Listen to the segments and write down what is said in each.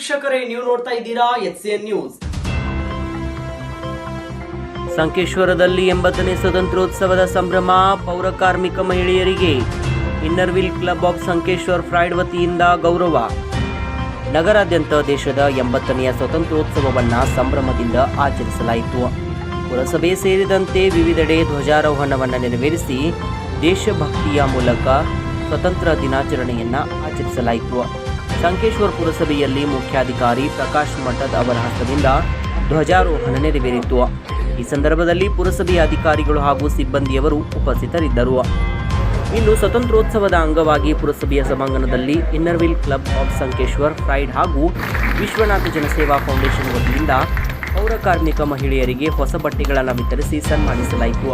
ವೀಕ್ಷಕರೇ, ನೀವು ನೋಡ್ತಾ ಇದ್ದೀರಾ HCN ನ್ಯೂಸ್. ಸಂಕೇಶ್ವರದಲ್ಲಿ 80ನೇ ಸ್ವಾತಂತ್ರ್ಯೋತ್ಸವದ ಸಂಭ್ರಮ. ಪೌರ ಕಾರ್ಮಿಕ ಮಹಿಳೆಯರಿಗೆ Inner Wheel club of Sankeshwar fried ವತಿಯಿಂದ ಗೌರವ. ನಗರಾದ್ಯಂತ ದೇಶದ 80ನೆಯ ಸ್ವಾತಂತ್ರ್ಯೋತ್ಸವವನ್ನು ಸಂಭ್ರಮದಿಂದ ಆಚರಿಸಲಾಯಿತು. ಪುರಸಭೆ ಸೇರಿದಂತೆ ವಿವಿಧೆಡೆ ಧ್ವಜಾರೋಹಣವನ್ನು ನೆರವೇರಿಸಿ ದೇಶಭಕ್ತಿಯ ಮೂಲಕ ಸ್ವತಂತ್ರ ದಿನಾಚರಣೆಯನ್ನು ಆಚರಿಸಲಾಯಿತು. ಸಂಕೇಶ್ವರ್ ಪುರಸಭೆಯಲ್ಲಿ ಮುಖ್ಯಾಧಿಕಾರಿ ಪ್ರಕಾಶ್ ಮಠದ್ ಅವರ ಹಸ್ತದಿಂದ ಧ್ವಜಾರೋಹಣ ನೆರವೇರಿತು. ಈ ಸಂದರ್ಭದಲ್ಲಿ ಪುರಸಭೆಯ ಅಧಿಕಾರಿಗಳು ಹಾಗೂ ಸಿಬ್ಬಂದಿಯವರು ಉಪಸ್ಥಿತರಿದ್ದರು. ಇನ್ನು ಸ್ವತಂತ್ರೋತ್ಸವದ ಅಂಗವಾಗಿ ಪುರಸಭೆಯ ಸಭಾಂಗಣದಲ್ಲಿ Inner Wheel club of Sankeshwar fried ಹಾಗೂ ವಿಶ್ವನಾಥ ಜನಸೇವಾ ಫೌಂಡೇಶನ್ ವತಿಯಿಂದ ಪೌರ ಕಾರ್ಮಿಕ ಮಹಿಳೆಯರಿಗೆ ಹೊಸ ಬಟ್ಟೆಗಳನ್ನು ವಿತರಿಸಿ ಸನ್ಮಾನಿಸಲಾಯಿತು.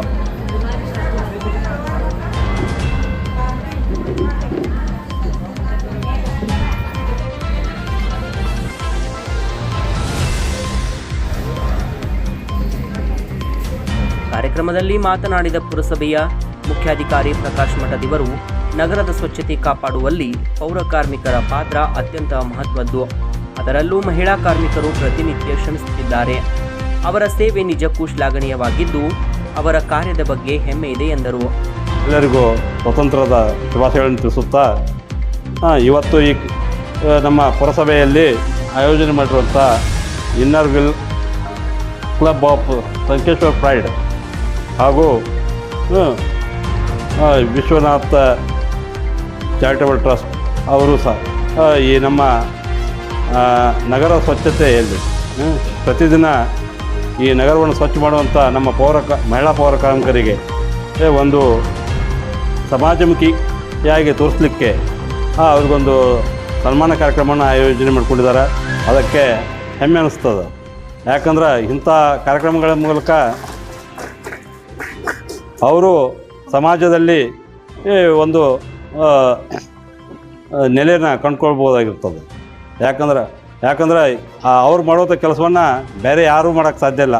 ಕಾರ್ಯಕ್ರಮದಲ್ಲಿ ಮಾತನಾಡಿದ ಪುರಸಭೆಯ ಮುಖ್ಯಾಧಿಕಾರಿ ಪ್ರಕಾಶ್ ಮಠದ್ ಇವರು, ನಗರದ ಸ್ವಚ್ಛತೆ ಕಾಪಾಡುವಲ್ಲಿ ಪೌರ ಕಾರ್ಮಿಕರ ಪಾತ್ರ ಅತ್ಯಂತ ಮಹತ್ವದ್ದು. ಅದರಲ್ಲೂ ಮಹಿಳಾ ಕಾರ್ಮಿಕರು ಪ್ರತಿನಿತ್ಯ ಶ್ರಮಿಸುತ್ತಿದ್ದಾರೆ. ಅವರ ಸೇವೆ ನಿಜಕ್ಕೂ ಶ್ಲಾಘನೀಯವಾಗಿದ್ದು, ಅವರ ಕಾರ್ಯದ ಬಗ್ಗೆ ಹೆಮ್ಮೆ ಇದೆ ಎಂದರು. ಎಲ್ಲರಿಗೂ ಸ್ವತಂತ್ರದ ಶುಭಾಶಯಗಳನ್ನು ತಿಳಿಸುತ್ತಾ, ಇವತ್ತು ಈ ನಮ್ಮ ಪುರಸಭೆಯಲ್ಲಿ ಆಯೋಜನೆ ಮಾಡಿರುವಂಥ Inner Wheel club of Sankeshwar fried ಹಾಗೂ ವಿಶ್ವನಾಥ ಚಾರಿಟಬಲ್ ಟ್ರಸ್ಟ್ ಅವರು ಸಹ ಈ ನಮ್ಮ ನಗರ ಸ್ವಚ್ಛತೆಯಲ್ಲಿ ಪ್ರತಿದಿನ ಈ ನಗರವನ್ನು ಸ್ವಚ್ಛ ಮಾಡುವಂಥ ನಮ್ಮ ಮಹಿಳಾ ಪೌರ ಕಾರ್ಮಿಕರಿಗೆ ಒಂದು ಸಮಾಜಮುಖಿಯಾಗಿ ತೋರಿಸಲಿಕ್ಕೆ ಅವ್ರಿಗೊಂದು ಸನ್ಮಾನ ಕಾರ್ಯಕ್ರಮವನ್ನು ಆಯೋಜನೆ ಮಾಡಿಕೊಂಡಿದ್ದಾರೆ. ಅದಕ್ಕೆ ಹೆಮ್ಮೆ ಅನ್ನಿಸ್ತದೆ. ಯಾಕಂದ್ರೆ ಇಂಥ ಕಾರ್ಯಕ್ರಮಗಳ ಮೂಲಕ ಅವರು ಸಮಾಜದಲ್ಲಿ ಒಂದು ನೆಲೆಯನ್ನು ಕಂಡುಕೊಳ್ಬೋದಾಗಿರ್ತದೆ. ಯಾಕಂದ್ರೆ ಅವ್ರು ಮಾಡುವಂಥ ಕೆಲಸವನ್ನು ಬೇರೆ ಯಾರೂ ಮಾಡೋಕ್ಕೆ ಸಾಧ್ಯ ಇಲ್ಲ.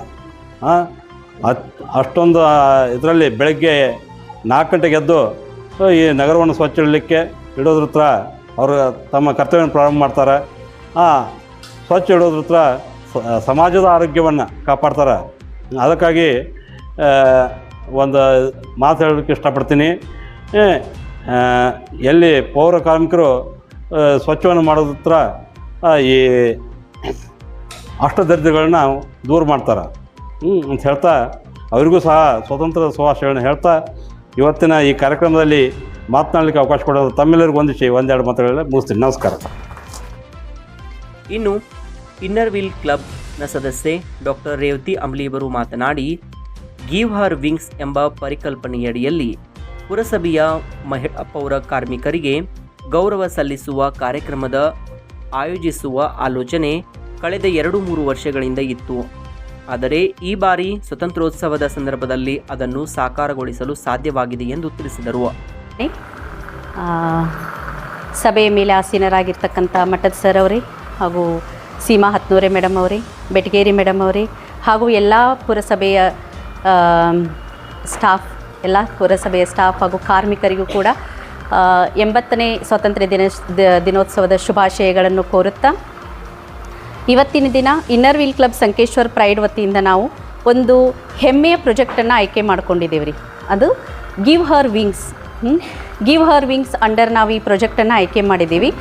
ಅಷ್ಟೊಂದು ಇದರಲ್ಲಿ ಬೆಳಗ್ಗೆ 4 ಗಂಟೆಗೆ ಎದ್ದು ಈ ನಗರವನ್ನು ಸ್ವಚ್ಛ ಇಡೋದ್ರ ಹತ್ರ ಅವರು ತಮ್ಮ ಕರ್ತವ್ಯವನ್ನು ಪ್ರಾರಂಭ ಮಾಡ್ತಾರೆ. ಸ್ವಚ್ಛ ಇಡೋದ್ರ ಹತ್ರ ಸಮಾಜದ ಆರೋಗ್ಯವನ್ನು ಕಾಪಾಡ್ತಾರೆ. ಅದಕ್ಕಾಗಿ ಒಂದು ಮಾತು ಹೇಳೋದಕ್ಕೆ ಇಷ್ಟಪಡ್ತೀನಿ. ಎಲ್ಲಿ ಪೌರ ಕಾರ್ಮಿಕರು ಸ್ವಚ್ಛವನ್ನು ಮಾಡೋದ್ರ ಹತ್ರ ಈ ಅಷ್ಟದರಿದ್ರಗಳನ್ನ ದೂರ ಮಾಡ್ತಾರೆ ಅಂತ ಹೇಳ್ತಾ, ಅವರಿಗೂ ಸಹ ಸ್ವತಂತ್ರದ ಶುಭಾಶಯಗಳನ್ನು ಹೇಳ್ತಾ, ಇವತ್ತಿನ ಈ ಕಾರ್ಯಕ್ರಮದಲ್ಲಿ ಮಾತನಾಡಲಿಕ್ಕೆ ಅವಕಾಶ ಕೊಡೋದು ತಮ್ಮೆಲ್ಲರಿಗೂ ಒಂದೆರಡು ಮಾತುಗಳಲ್ಲಿ ಮುಗಿಸ್ತೀನಿ. ನಮಸ್ಕಾರ. ಇನ್ನು ಇನ್ನರ್ವಿಲ್ ಕ್ಲಬ್ನ ಸದಸ್ಯೆ ಡಾಕ್ಟರ್ ರೇವತಿ ಅಂಬ್ಲಿ ಅವರು ಮಾತನಾಡಿ, ಗಿವ್ ಹರ್ ವಿಂಗ್ಸ್ ಎಂಬ ಪರಿಕಲ್ಪನೆಯಡಿಯಲ್ಲಿ ಪುರಸಭೆಯ ಮಹಿಳಾ ಪೌರ ಕಾರ್ಮಿಕರಿಗೆ ಗೌರವ ಸಲ್ಲಿಸುವ ಕಾರ್ಯಕ್ರಮದ ಆಯೋಜಿಸುವ ಆಲೋಚನೆ ಕಳೆದ 2-3 ವರ್ಷಗಳಿಂದ ಇತ್ತು. ಆದರೆ ಈ ಬಾರಿ ಸ್ವತಂತ್ರೋತ್ಸವದ ಸಂದರ್ಭದಲ್ಲಿ ಅದನ್ನು ಸಾಕಾರಗೊಳಿಸಲು ಸಾಧ್ಯವಾಗಿದೆ ಎಂದು ತಿಳಿಸಿದರು. ಸಭೆಯ ಮೇಲೆ ಆಸೀನರಾಗಿರ್ತಕ್ಕಂಥ ಮಠದ್ ಸರ್ ಅವರೇ ಹಾಗೂ ಸೀಮಾ ಹತ್ನೂರೆ ಮೇಡಮ್ ಅವರೇ, ಬೆಟಗೇರಿ ಮೇಡಮ್ ಅವರೇ ಹಾಗೂ ಎಲ್ಲ ಪುರಸಭೆಯ ಪುರಸಭೆಯ ಸ್ಟಾಫ್ ಹಾಗೂ ಕಾರ್ಮಿಕರಿಗೂ ಕೂಡ 80ನೇ ಸ್ವಾತಂತ್ರ್ಯ ದಿನೋತ್ಸವದ ಶುಭಾಶಯಗಳನ್ನು ಕೋರುತ್ತಾ, ಇವತ್ತಿನ ದಿನ ಇನ್ನರ್ವಿಲ್ ಕ್ಲಬ್ ಸಂಕೇಶ್ವರ್ ಪ್ರೈಡ್ ವತಿಯಿಂದ ನಾವು ಒಂದು ಹೆಮ್ಮೆಯ ಪ್ರಾಜೆಕ್ಟನ್ನು ಆಯ್ಕೆ ಮಾಡ್ಕೊಂಡಿದ್ದೇವೆ ರೀ. ಅದು ಗಿವ್ ಹರ್ ವಿಂಗ್ಸ್ ಅಂಡರ್ ನಾವು ಈ ಪ್ರಾಜೆಕ್ಟನ್ನು ಆಯ್ಕೆ ಮಾಡಿದ್ದೀವಿ.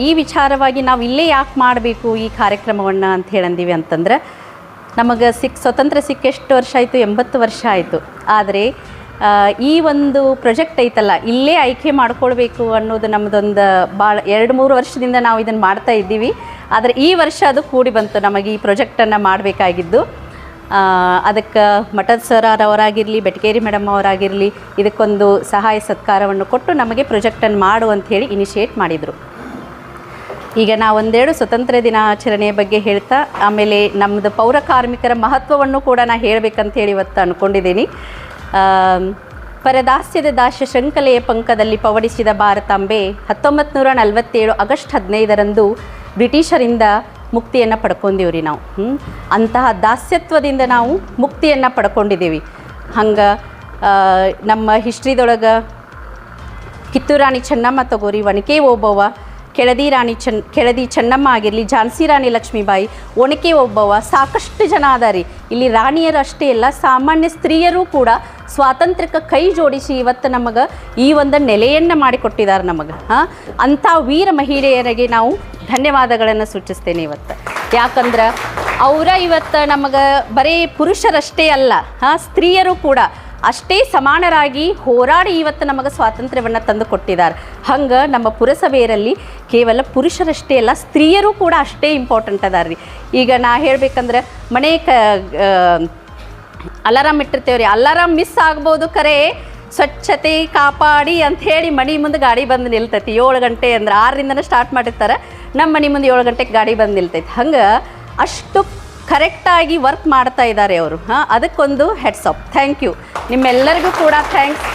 ಈ ವಿಚಾರವಾಗಿ ನಾವು ಇಲ್ಲೇ ಯಾಕೆ ಮಾಡಬೇಕು ಈ ಕಾರ್ಯಕ್ರಮವನ್ನು ಅಂತ ಹೇಳಂದೀವಿ ಅಂತಂದ್ರೆ, ನಮಗೆ ಸ್ವತಂತ್ರ ಎಷ್ಟು ವರ್ಷ ಆಯಿತು? 80 ವರ್ಷ ಆಯಿತು. ಆದರೆ ಈ ಒಂದು ಪ್ರಾಜೆಕ್ಟ್ ಐತಲ್ಲ, ಇಲ್ಲೇ ಆಯ್ಕೆ ಮಾಡ್ಕೊಳ್ಬೇಕು ಅನ್ನೋದು ನಮ್ಮದೊಂದು ಭಾಳ 2-3 ವರ್ಷದಿಂದ ನಾವು ಇದನ್ನು ಮಾಡ್ತಾ ಇದ್ದೀವಿ. ಆದರೆ ಈ ವರ್ಷ ಅದು ಕೂಡಿ ಬಂತು ನಮಗೆ ಈ ಪ್ರಾಜೆಕ್ಟನ್ನು ಮಾಡಬೇಕಾಗಿದ್ದು. ಅದಕ್ಕೆ ಮಠದ್ ಸರ್ ಅವರಾಗಿರಲಿ, ಬೆಟಗೇರಿ ಮೇಡಮ್ ಅವರಾಗಿರಲಿ ಇದಕ್ಕೊಂದು ಸಹಾಯ ಸತ್ಕಾರವನ್ನು ಕೊಟ್ಟು ನಮಗೆ ಪ್ರಾಜೆಕ್ಟನ್ನು ಮಾಡು ಅಂಥೇಳಿ ಇನಿಷಿಯೇಟ್ ಮಾಡಿದರು. ಈಗ ನಾವು ಒಂದೆರಡು ಸ್ವತಂತ್ರ ದಿನಾಚರಣೆಯ ಬಗ್ಗೆ ಹೇಳ್ತಾ, ಆಮೇಲೆ ನಮ್ಮದು ಪೌರ ಕಾರ್ಮಿಕರ ಮಹತ್ವವನ್ನು ಕೂಡ ನಾನು ಹೇಳಬೇಕಂತೇಳಿ ಇವತ್ತು ಅಂದ್ಕೊಂಡಿದ್ದೀನಿ. ಪರದಾಸ್ಯದ ದಾಸ್ಯ ಶೃಂಖಲೆಯ ಪಂಕದಲ್ಲಿ ಪವಡಿಸಿದ ಭಾರತಾಂಬೆ 1947 ಆಗಸ್ಟ್ 15ರಂದು ಬ್ರಿಟಿಷರಿಂದ ಮುಕ್ತಿಯನ್ನು ಪಡ್ಕೊಂಡಿವ್ರಿ ನಾವು. ಅಂತಹ ದಾಸ್ಯತ್ವದಿಂದ ನಾವು ಮುಕ್ತಿಯನ್ನು ಪಡ್ಕೊಂಡಿದ್ದೀವಿ. ಹಂಗೆ ನಮ್ಮ ಹಿಸ್ಟ್ರಿದೊಳಗೆ ಕಿತ್ತೂರು ರಾಣಿ ಚೆನ್ನಮ್ಮ ತಗೋರಿ, ಒನಕೆ ಓಬವ್ವ, ಕೆಳದಿ ಚೆನ್ನಮ್ಮ ಆಗಿರಲಿ, ಝಾನ್ಸಿ ರಾಣಿ ಲಕ್ಷ್ಮೀಬಾಯಿ, ಒನಕೆ ಒಬ್ಬವ, ಸಾಕಷ್ಟು ಜನ ಅದಾರಿ. ಇಲ್ಲಿ ರಾಣಿಯರು ಅಷ್ಟೇ ಅಲ್ಲ, ಸಾಮಾನ್ಯ ಸ್ತ್ರೀಯರು ಕೂಡ ಸ್ವಾತಂತ್ರ್ಯಕ್ಕೆ ಕೈ ಜೋಡಿಸಿ ಇವತ್ತು ನಮಗೆ ಈ ಒಂದು ನೆಲೆಯನ್ನು ಮಾಡಿಕೊಟ್ಟಿದ್ದಾರೆ ನಮಗೆ. ಅಂಥ ವೀರ ಮಹಿಳೆಯರಿಗೆ ನಾವು ಧನ್ಯವಾದಗಳನ್ನು ಸೂಚಿಸ್ತೇನೆ ಇವತ್ತು. ಯಾಕಂದ್ರೆ ಅವರ ಇವತ್ತು ನಮಗೆ ಬರೀ ಪುರುಷರಷ್ಟೇ ಅಲ್ಲ, ಸ್ತ್ರೀಯರು ಕೂಡ ಅಷ್ಟೇ ಸಮಾನರಾಗಿ ಹೋರಾಡಿ ಇವತ್ತು ನಮಗೆ ಸ್ವಾತಂತ್ರ್ಯವನ್ನು ತಂದು ಕೊಟ್ಟಿದ್ದಾರೆ. ಹಂಗೆ ನಮ್ಮ ಪುರಸಭೆಯರಲ್ಲಿ ಕೇವಲ ಪುರುಷರಷ್ಟೇ ಅಲ್ಲ, ಸ್ತ್ರೀಯರು ಕೂಡ ಅಷ್ಟೇ ಇಂಪಾರ್ಟೆಂಟ್ ಅದಾರ ರೀ. ಈಗ ನಾ ಹೇಳಬೇಕಂದ್ರೆ ಮನೆ ಅಲಾರಾಮ್ ಇಟ್ಟಿರ್ತೇವೆ ರೀ, ಅಲಾರಾಮ್ ಮಿಸ್ ಆಗ್ಬೋದು, ಖರೆ ಸ್ವಚ್ಛತೆ ಕಾಪಾಡಿ ಅಂಥೇಳಿ ಮನೆ ಮುಂದೆ ಗಾಡಿ ಬಂದು ನಿಲ್ತೈತಿ. 7 ಗಂಟೆ ಅಂದ್ರೆ 6ರಿಂದನೇ ಸ್ಟಾರ್ಟ್ ಮಾಡಿರ್ತಾರೆ, ನಮ್ಮ ಮನೆ ಮುಂದೆ 7 ಗಂಟೆಗೆ ಗಾಡಿ ಬಂದು ನಿಲ್ತೈತಿ. ಹಂಗೆ ಅಷ್ಟು ಕರೆಕ್ಟಾಗಿ ವರ್ಕ್ ಮಾಡ್ತಾ ಇದ್ದಾರೆ ಅವರು. ಅದಕ್ಕೊಂದು ಹೆಡ್ಸ್ ಆಫ್, ಥ್ಯಾಂಕ್ ಯು. ನಿಮ್ಮೆಲ್ಲರಿಗೂ ಕೂಡ ಥ್ಯಾಂಕ್ಸ್.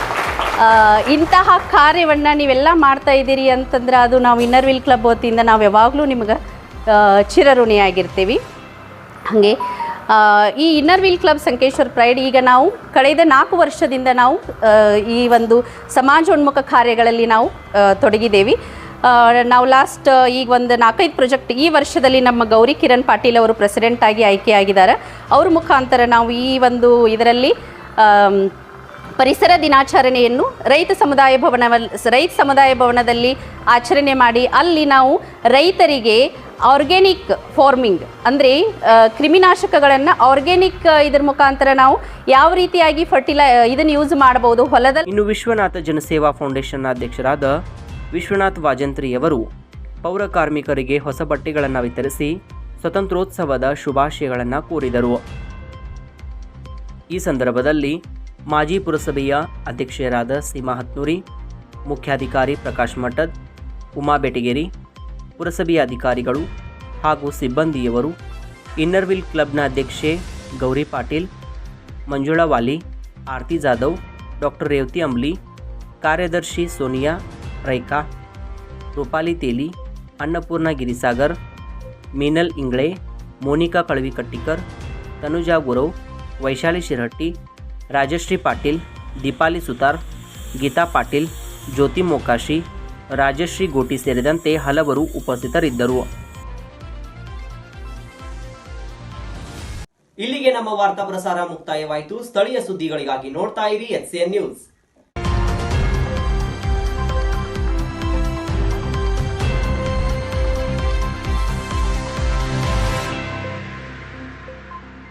ಇಂತಹ ಕಾರ್ಯವನ್ನು ನೀವೆಲ್ಲ ಮಾಡ್ತಾ ಇದ್ದೀರಿ ಅಂತಂದ್ರೆ ಅದು ನಾವು ಇನ್ನರ್ ವೀಲ್ ಕ್ಲಬ್ ವತಿಯಿಂದ ನಾವು ಯಾವಾಗಲೂ ನಿಮ್ಗೆ ಚಿರಋಣಿಯಾಗಿರ್ತೀವಿ. ಹಾಗೆ ಈ inner wheel club Sankeshwar pride ಈಗ ನಾವು ಕಳೆದ 4 ವರ್ಷದಿಂದ ನಾವು ಈ ಒಂದು ಸಮಾಜೋನ್ಮುಖ ಕಾರ್ಯಗಳಲ್ಲಿ ನಾವು ತೊಡಗಿದ್ದೇವೆ. ನಾವು ಲಾಸ್ಟ್ ಈಗ ಒಂದು 4-5 ಪ್ರಾಜೆಕ್ಟ್ ಈ ವರ್ಷದಲ್ಲಿ ನಮ್ಮ ಗೌರಿ ಕಿರಣ್ ಪಾಟೀಲ್ ಅವರು ಪ್ರೆಸಿಡೆಂಟ್ ಆಗಿ ಆಯ್ಕೆಯಾಗಿದ್ದಾರೆ. ಅವ್ರ ಮುಖಾಂತರ ನಾವು ಈ ಒಂದು ಇದರಲ್ಲಿ ಪರಿಸರ ದಿನಾಚರಣೆಯನ್ನು ರೈತ ಸಮುದಾಯ ಭವನದಲ್ಲಿ ಆಚರಣೆ ಮಾಡಿ ಅಲ್ಲಿ ನಾವು ರೈತರಿಗೆ ಆರ್ಗ್ಯಾನಿಕ್ ಫಾರ್ಮಿಂಗ್ ಅಂದರೆ ಕ್ರಿಮಿನಾಶಕಗಳನ್ನು ಆರ್ಗ್ಯಾನಿಕ್ ಇದ್ರ ಮುಖಾಂತರ ನಾವು ಯಾವ ರೀತಿಯಾಗಿ ಇದನ್ನು ಯೂಸ್ ಮಾಡಬಹುದು ಹೊಲದಲ್ಲಿ. ಇನ್ನು ವಿಶ್ವನಾಥ ಜನಸೇವಾ ಫೌಂಡೇಶನ್ನ ಅಧ್ಯಕ್ಷರಾದ ವಿಶ್ವನಾಥ್ ವಾಜಂತ್ರಿಯವರು ಪೌರ ಕಾರ್ಮಿಕರಿಗೆ ಹೊಸ ಬಟ್ಟೆಗಳನ್ನು ವಿತರಿಸಿ ಸ್ವತಂತ್ರೋತ್ಸವದ ಶುಭಾಶಯಗಳನ್ನು ಕೋರಿದರು. ಈ ಸಂದರ್ಭದಲ್ಲಿ ಮಾಜಿ ಪುರಸಭೆಯ ಅಧ್ಯಕ್ಷರಾದ ಸೀಮಾ ಹತ್ನೂರಿ, ಮುಖ್ಯಾಧಿಕಾರಿ ಪ್ರಕಾಶ್ ಮಠದ್, ಉಮಾ ಬೆಟಗೇರಿ, ಪುರಸಭೆಯ ಅಧಿಕಾರಿಗಳು ಹಾಗೂ ಸಿಬ್ಬಂದಿಯವರು, ಇನ್ನರ್ ವೀಲ್ ಕ್ಲಬ್ನ ಅಧ್ಯಕ್ಷೆ ಗೌರಿ ಪಾಟೀಲ್, ಮಂಜುಳಾ ವಾಲಿ, ಆರತಿ ಜಾಧವ್, ಡಾಕ್ಟರ್ ರೇವತಿ ಅಂಬ್ಲಿ, ಕಾರ್ಯದರ್ಶಿ ಸೋನಿಯಾ ರೈಕಾ, ರೂಪಾಲಿ ತೇಲಿ, ಅನ್ನಪೂರ್ಣ ಗಿರಿಸಾಗರ್, ಮೀನಲ್ ಇಂಗ್ಳೆ, ಮೋನಿಕಾ ಕಳವಿಕಟ್ಟಿಕರ್, ತನುಜಾ ಗುರವ್, ವೈಶಾಲಿ ಶಿರಹಟ್ಟಿ, ರಾಜಶ್ರೀ ಪಾಟೀಲ್, ದೀಪಾಲಿ ಸುತಾರ್, ಗೀತಾ ಪಾಟೀಲ್, ಜ್ಯೋತಿ ಮೊಕಾಶಿ, ರಾಜಶ್ರೀ ಗೋಟಿ ಸೇರಿದಂತೆ ಹಲವರು ಉಪಸ್ಥಿತರಿದ್ದರು. ಇಲ್ಲಿಗೆ ನಮ್ಮ ವಾರ್ತಾ ಪ್ರಸಾರ ಮುಕ್ತಾಯವಾಯಿತು. ಸ್ಥಳೀಯ ಸುದ್ದಿಗಳಿಗಾಗಿ ನೋಡ್ತಾ ಇರಿ HCN ನ್ಯೂಸ್.